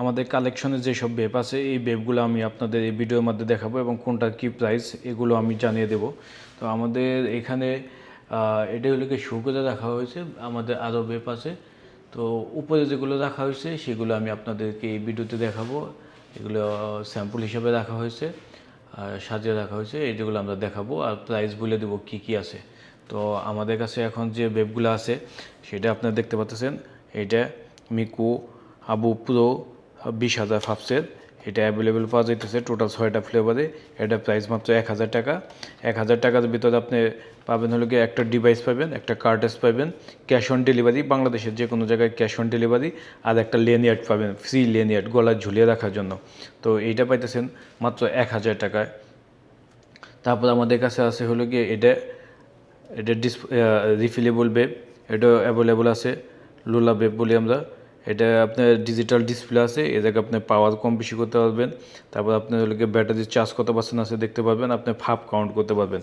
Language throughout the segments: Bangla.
আমাদের কালেকশনে যেসব বেপ আছে এই বেপগুলো আমি আপনাদের এই ভিডিওর মধ্যে দেখাবো এবং কোনটা কী প্রাইস এগুলো আমি জানিয়ে দেব। তো আমাদের এখানে এটা হলো কি শো করে রাখা হয়েছে, আমাদের আরও বেপ আছে। তো উপরে যেগুলো রাখা হয়েছে সেগুলো আমি আপনাদেরকে এই ভিডিওতে দেখাবো। এগুলো স্যাম্পল হিসেবে রাখা হয়েছে, সাজিয়ে রাখা হয়েছে, এইগুলো আমরা দেখাবো আর প্রাইস বলে দেবো কী কী আছে। তো আমাদের কাছে এখন যে বেপগুলো আছে সেটা আপনারা দেখতে পাচ্ছেন। এইটা মিকু আবু প্রো 20,000 ফাপসের, এটা অ্যাভেলেবেল পাওয়া যাইতেছে টোটাল 6টা ফ্লেভারে। এটা প্রাইস মাত্র 1,000 টাকা। 1,000 টাকার ভিতরে আপনি পাবেন হলো গিয়ে একটা ডিভাইস পাবেন, একটা কার্টেজ পাবেন, ক্যাশ অন ডেলিভারি, বাংলাদেশের যে কোনো জায়গায় ক্যাশ অন ডেলিভারি, আর একটা লেনিয়ার্ড পাবেন, ফ্রি লেনিয়ার্ড গলায় ঝুলিয়ে রাখার জন্য। তো এইটা পাইতেছেন মাত্র 1,000 টাকায়। তারপর আমাদের কাছে আছে হলো গিয়ে এটা রিফিলেবল বেব, এটা অ্যাভেলেবল আছে, লোলা বেব বলি আমরা। এটা আপনার ডিজিটাল ডিসপ্লে আছে, এ জায়গায় আপনি পাওয়ার কম বেশি করতে পারবেন। তারপর আপনার হলো গিয়ে ব্যাটারি চার্জ কত পার্সেন্ট আছে দেখতে পারবেন, আপনি ফাপ কাউন্ট করতে পারবেন।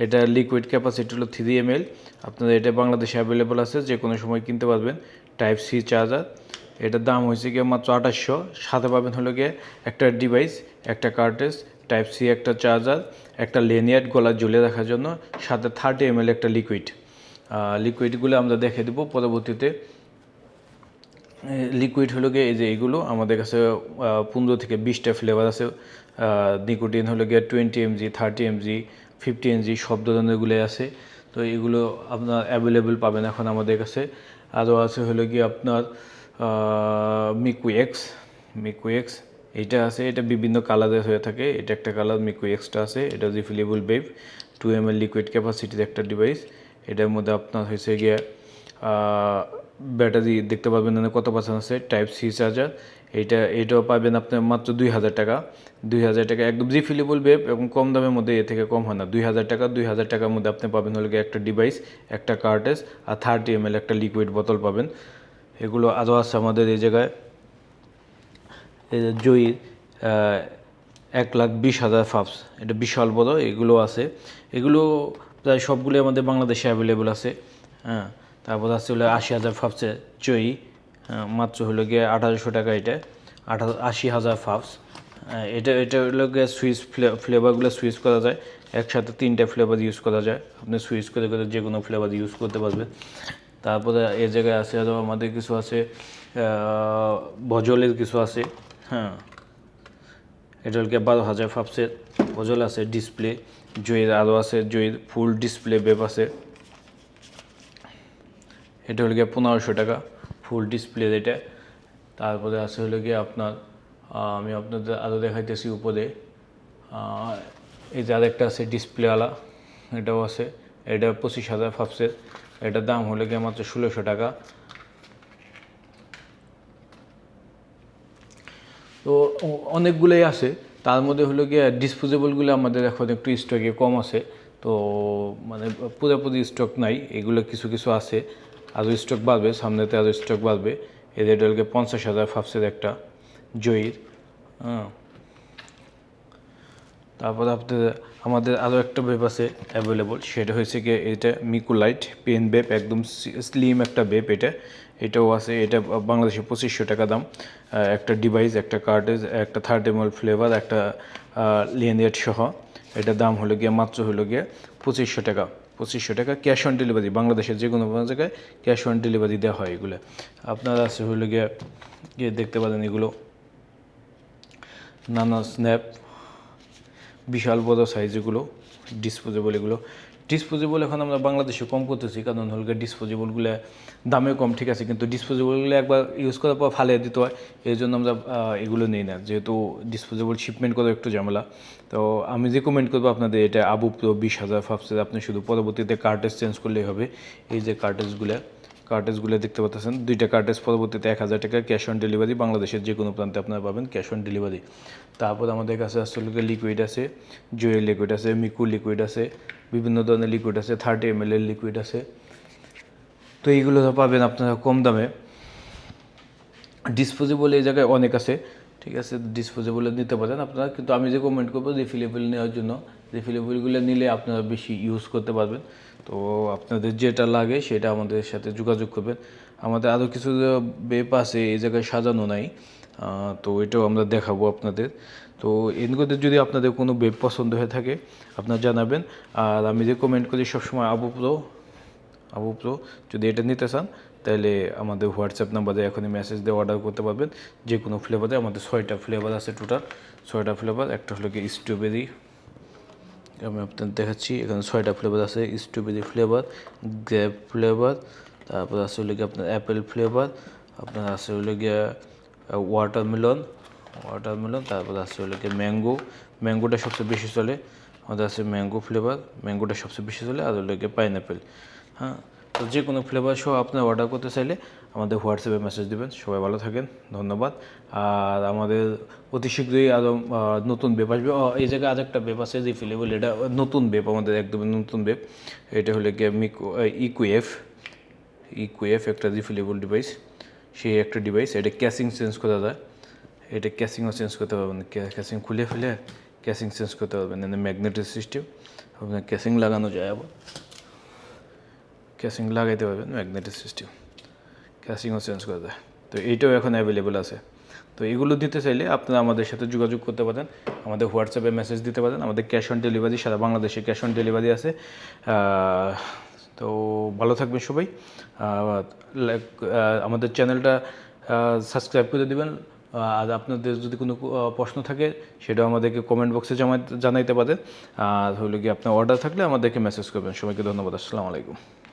এটা লিকুইড ক্যাপাসিটি হলো 3 ml। আপনাদের এটা বাংলাদেশে অ্যাভেলেবল আছে, যে কোনো সময় কিনতে পারবেন। টাইপ সি চার্জার, এটার দাম হয়েছে গিয়ে মাত্র 2800। সাথে পাবেন হলো গিয়ে একটা ডিভাইস, একটা কার্টেজ, টাইপ সি একটা চার্জার, একটা লেনিয়ার্ড গলা ঝুলে রাখার জন্য, সাথে 30 ml একটা লিকুইডগুলো আমরা দেখে দেবো পরবর্তীতে। লিকুইড হলো গিয়ে এই যে এইগুলো আমাদের কাছে 15 থেকে 20টা ফ্লেভার আছে। নিকোটিন হলো গিয়ে 20 mg, 30 mg, 50 mg সব ধরনেরগুলো আছে। তো এগুলো আপনার অ্যাভেলেবেল পাবেন এখন আমাদের কাছে। আরও আছে হলো গিয়ে আপনার মিকুএক্স এইটা আছে, এটা বিভিন্ন কালারের হয়ে থাকে। এটা একটা কালার মিকুএক্সটা আছে, এটা রিফিলেবল বেব, 2 ml লিকুইড ক্যাপাসিটির একটা ডিভাইস। এটার মধ্যে আপনার হয়েছে গিয়ে ব্যাটারি দেখতে পারবেন না কত পার্সেন্ট আছে, টাইপ সি চার্জার। এটাও পাবেন আপনার মাত্র 2,000 টাকা। 2,000 টাকা একদম রিফিলেবল বেব এবং কম দামের মধ্যে, এ থেকে কম হয় না। 2,000 টাকা, 2,000 টাকার মধ্যে আপনি পাবেন হলো গিয়ে একটা ডিভাইস, একটা কার্টেজ, আর 30 ml একটা লিকুইড বোতল পাবেন। এগুলো আরও আছে আমাদের এই জায়গায়। এই যে জয়ী 1,20,000 ফাপস, এটা বিশাল বড়, এগুলো আছে। এগুলো প্রায় সবগুলো আমাদের বাংলাদেশে অ্যাভেলেবল আছে। হ্যাঁ, তারপর আছে হলো 80,000 ফাপসের জয়ী, মাত্র হলো গিয়ে 1,800 টাকা। এটা 80,000 ফাপস। এটা হলো গিয়ে সুইচ ফ্লেভারগুলো সুইচ করা যায়, একসাথে 3টা ফ্লেভার ইউজ করা যায়। আপনি সুইচ করে করে যে কোনো ফ্লেভার ইউজ করতে পারবেন। তারপরে এই জায়গায় আছে আরও আমাদের কিছু আছে, ভজলের কিছু আছে। হ্যাঁ, এটা হল 12,000 ফাপসের ভজল আছে, ডিসপ্লে। জয়ের আরও আছে, জয়ের ফুল ডিসপ্লে বেব আছে, এটা হলো গিয়ে 1,500 টাকা ফুল ডিসপ্লে এটা। তারপরে আছে হলো গিয়ে আপনার আমি আপনাদের আরও দেখাইতেছি উপরে। এই যে আরেকটা আছে ডিসপ্লেওয়ালা, এটাও আছে, এটা 25,000 ফাপসের। এটার দাম হলো গিয়ে মাত্র 1,600 টাকা। তো অনেকগুলোই আছে, তার মধ্যে হলো গিয়ে ডিসপোজেবলগুলো আমাদের এখন একটু স্টকে কম আছে। তো মানে পুরোপুরি স্টক নাই, এগুলো কিছু কিছু আছে, আরও স্টক বাড়বে, সামনেতে আরও স্টক বাড়বে। এদের হলো গিয়ে 50,000 ফাপসের একটা জয়ীর। হ্যাঁ, তারপর আমাদের আরও একটা বেব আছে অ্যাভেলেবল, সেটা হয়েছে গিয়ে এটা মিকুলাইট পেন বেব, একদম স্লিম একটা বেব। এটাও আছে, এটা বাংলাদেশে 2,500 টাকা দাম। একটা ডিভাইস, একটা কার্টেজ, একটা 30 ml ফ্লেভার, একটা লিনিয়ার্ড সহ। এটার দাম হলো গিয়ে মাত্র হলো গিয়ে 2,500 টাকা। 2,500 টাকা ক্যাশ অন ডেলিভারি, বাংলাদেশের যে কোনো জায়গায় ক্যাশ অন ডেলিভারি দেওয়া হয় এগুলো। আপনারা আছে হলো গিয়ে দেখতে পারেন এগুলো নানা স্ন্যাপ, বিশাল বড় সাইজ, এগুলো ডিসপোজেবল। ডিসপোজেবল এখন আমরা বাংলাদেশে কম করতেছি, কারণ হল ডিসপোজেবলগুলো দামে কম, ঠিক আছে, কিন্তু ডিসপোজেবলগুলো একবার ইউজ করার পর ফালিয়ে দিতে হয়, এই জন্য আমরা এগুলো নিই না, যেহেতু ডিসপোজেবল শিপমেন্ট করা একটু ঝামেলা। তো আমি রেকমেন্ড করবো আপনাদের এটা আবু প্রো 20,000 ফাপসের। আপনি শুধু পরবর্তীতে কার্টেজ চেঞ্জ করলেই হবে। এই যে কার্টেজগুলো দেখতে পাচ্ছেন, 2টা কার্টেজ পরবর্তীতে 1,000 টাকা ক্যাশ অন ডেলিভারি, বাংলাদেশের যে কোনো প্রান্তে আপনারা পাবেন ক্যাশ অন ডেলিভারি। তারপর আমাদের কাছে আসলে লিকুইড আছে, জয়ের লিকুইড আছে, মিকু লিকুইড আছে, বিভিন্ন ধরনের লিকুইড আছে, 30 ml এর লিকুইড আছে। তো এইগুলো পাবেন আপনারা কম দামে। ডিসপোজেবল এই জায়গায় অনেক আছে, ঠিক আছে, ডিসপোজেবলে নিতে পারেন আপনারা, কিন্তু আমি রেকমেন্ড করবো রিফিলেবল নেওয়ার জন্য। রিফিলেবলগুলো নিলে আপনারা বেশি ইউজ করতে পারবেন। তো আপনাদের যেটা লাগে সেটা আমাদের সাথে যোগাযোগ করবেন। আমাদের আরও কিছু বেপ আছে এই জায়গায় সাজানো নাই, তো এটাও আমরা দেখাবো আপনাদের। তো এর মধ্যে যদি আপনাদের কোনো বেব পছন্দ হয়ে থাকে আপনারা জানাবেন। আর আমি রেকমেন্ড করি সবসময় আবু প্রো যদি এটা নিতে চান তাহলে আমাদের হোয়াটসঅ্যাপ নাম্বারে এখনই মেসেজ দিয়ে অর্ডার করতে পারবেন। যে কোনো ফ্লেভারে আমাদের 6টা ফ্লেভার আছে, টোটাল 6টা ফ্লেভার। একটা হলো কি স্ট্রবেরি, আমি আপনাদের দেখাচ্ছি। এখানে 6টা ফ্লেভার আছে, স্ট্রবেরি ফ্লেভার, গ্রেপ ফ্লেভার, তারপর আছে হলো গিয়ে আপনার অ্যাপেল ফ্লেভার, আপনার আছে হলো গিয়ে ওয়াটারমেলন, তারপর আছে হলো গিয়ে ম্যাঙ্গোটা সবচেয়ে বেশি চলে। আমাদের আছে ম্যাঙ্গো ফ্লেভার, ম্যাঙ্গোটা সবচেয়ে বেশি চলে। আর হলো গিয়ে পাইনঅ্যাপেল। হ্যাঁ, তো যে কোনো ফ্লেভার সহ আপনার অর্ডার করতে চাইলে আমাদের হোয়াটসঅ্যাপে মেসেজ দেবেন। সবাই ভালো থাকেন, ধন্যবাদ। আর আমাদের অতি শীঘ্রই আরও নতুন বেপ আসবে। এই জায়গায় আরেকটা বেপ আছে রিফিলেবল, এটা নতুন বেপ, আমাদের একদমই নতুন বেপ। এটা হলো গিয়ে ইকুএফ একটা রিফিলেবল ডিভাইস, সেই একটা ডিভাইস। এটা ক্যাসিং চেঞ্জ করা যায়, এটা ক্যাসিংও চেঞ্জ করতে পারবেন, ক্যাসিং খুলে ফেলে ক্যাসিং চেঞ্জ করতে পারবেন। এখানে ম্যাগনেটিক সিস্টেম, আপনার ক্যাসিং লাগানো যায়, আবার ক্যাসিং লাগাইতে পারবেন, ম্যাগনেটিক সিস্টেম, ক্যাসিংও চেঞ্জ করা যায়। তো এইটাও এখন অ্যাভেলেবেল আছে। তো এগুলো দিতে চাইলে আপনারা আমাদের সাথে যোগাযোগ করতে পারেন, আমাদের হোয়াটসঅ্যাপে মেসেজ দিতে পারেন। আমাদের ক্যাশ অন ডেলিভারি, সারা বাংলাদেশে ক্যাশ অন ডেলিভারি আছে। তো ভালো থাকবেন সবাই। আমাদের চ্যানেলটা সাবস্ক্রাইব করে দেবেন। আর আপনাদের যদি কোনো প্রশ্ন থাকে সেটাও আমাদেরকে কমেন্ট বক্সে জানাইতে পারেন। আর হলো কি আপনার অর্ডার থাকলে আমাদেরকে মেসেজ করবেন। সবাইকে ধন্যবাদ। আসসালামু আলাইকুম।